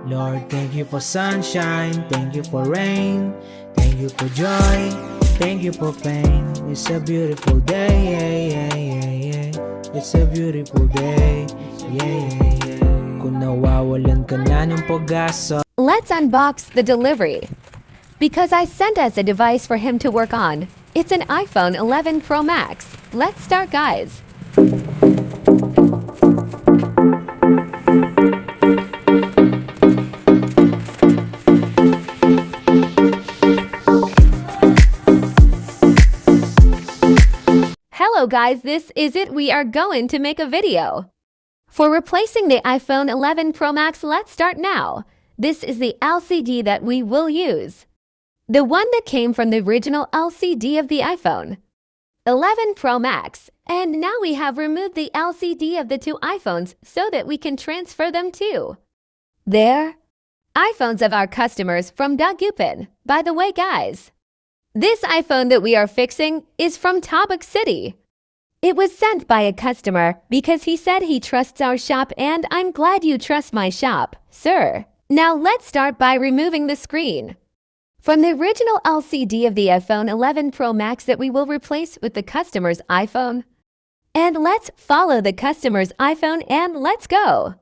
Lord, thank you for sunshine, thank you for rain, thank you for joy, thank you for pain. It's a beautiful day, yeah, yeah, yeah, yeah. It's a beautiful day, yeah, yeah, yeah. Kung nawawalan ka na ng pag-asa. Let's unbox the delivery. Because I sent us a device for him to work on. It's an iPhone 11 Pro Max. Let's start, guys. Hello guys, this is it. We are going to make a video. For replacing the iPhone 11 Pro Max, let's start now. This is the LCD that we will use. The one that came from the original LCD of the iPhone 11 Pro Max. And now we have removed the LCD of the two iPhones so that we can transfer them too. There. iPhones of our customers from Dagupan. By the way, guys, this iPhone that we are fixing is from Tabuk City. It was sent by a customer because he said he trusts our shop, and I'm glad you trust my shop, sir. Now let's start by removing the screen from the original LCD of the iPhone 11 Pro Max that we will replace with the customer's iPhone. And let's follow the customer's iPhone and let's go.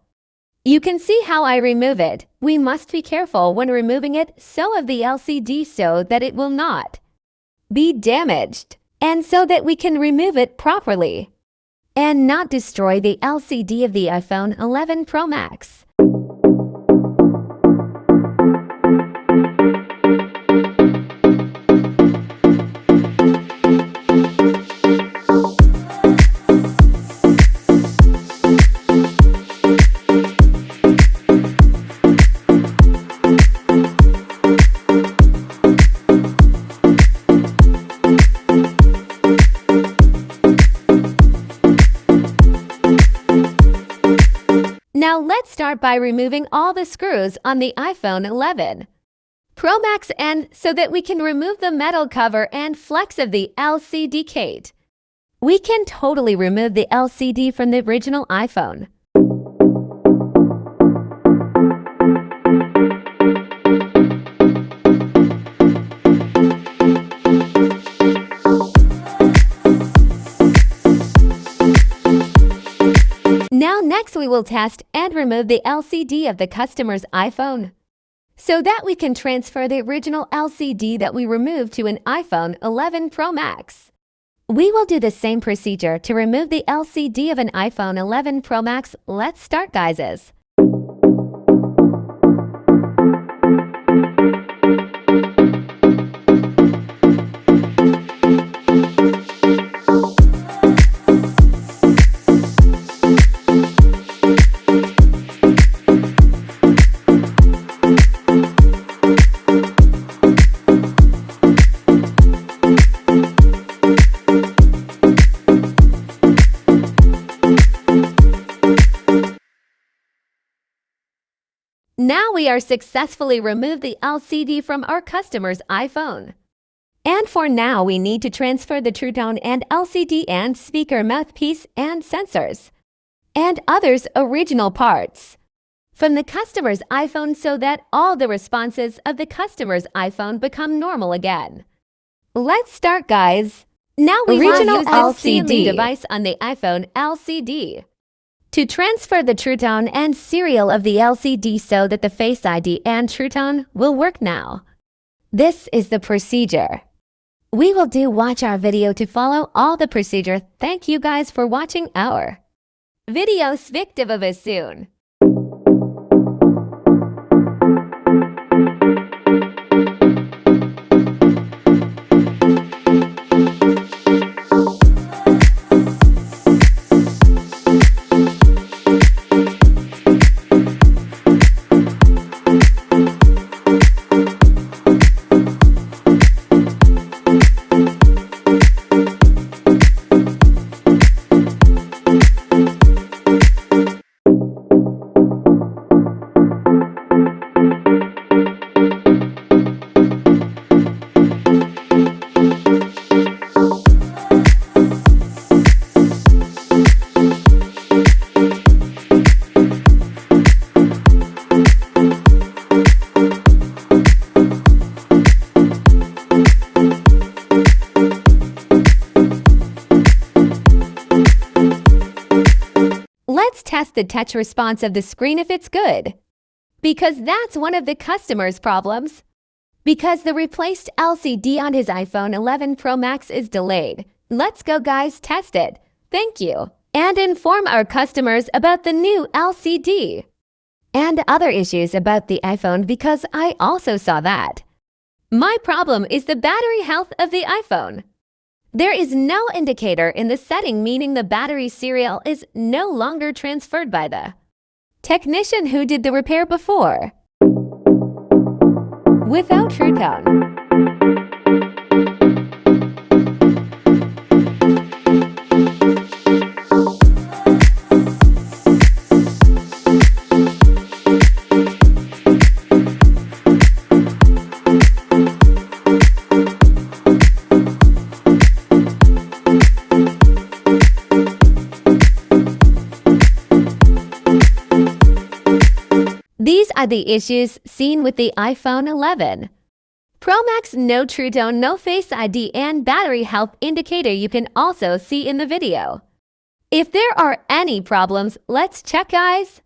You can see how I remove it. We must be careful when removing it so of the LCD so that it will not be damaged, and so that we can remove it properly and not destroy the LCD of the iPhone 11 Pro Max. Now let's start by removing all the screws on the iPhone 11 Pro Max, and so that we can remove the metal cover and flex of the LCD case. We can totally remove the LCD from the original iPhone. Now next we will test and remove the LCD of the customer's iPhone, so that we can transfer the original LCD that we removed to an iPhone 11 Pro Max. We will do the same procedure to remove the LCD of an iPhone 11 Pro Max. Let's start, guys. Now we are successfully removed the LCD from our customer's iPhone. And for now, we need to transfer the True Tone and LCD and speaker mouthpiece and sensors and others original parts from the customer's iPhone so that all the responses of the customer's iPhone become normal again. Let's start, guys. Now we Original use LCD device on the iPhone LCD to transfer the True Tone and serial of the LCD so that the Face ID and True Tone will work now. This is the procedure. We will watch our video to follow all the procedure. Thank you guys for watching our video. Speak to us soon. the touch response of the screen if it's good. Because that's one of the customer's problems. Because the replaced LCD on his iPhone 11 Pro Max is delayed. Let's go guys, test it. Thank you. And inform our customers about the new LCD. And other issues about the iPhone because I also saw that. My problem is the battery health of the iPhone. There is no indicator in the setting, meaning the battery serial is no longer transferred by the technician who did the repair before. Without True Tone. These are the issues seen with the iPhone 11 Pro Max. No True Tone, no Face ID, and battery health indicator you can also see in the video. If there are any problems, let's check guys.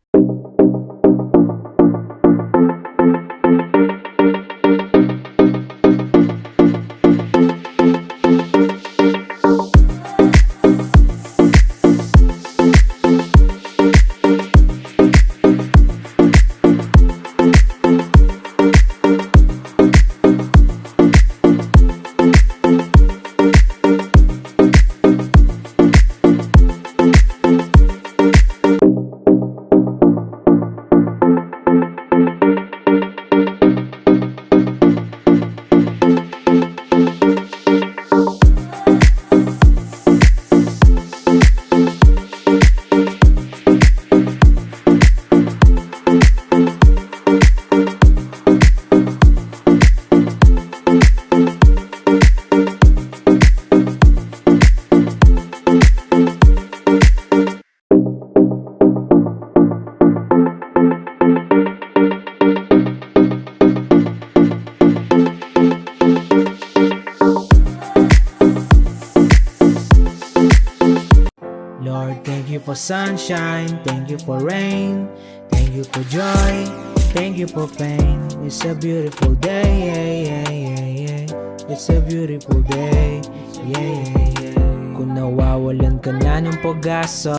Lord, thank you for sunshine, thank you for rain, thank you for joy, thank you for pain. It's a beautiful day, yeah, yeah, yeah, yeah. It's a beautiful day, yeah, yeah, yeah. Kung nawawalan ka na ng pag-asa,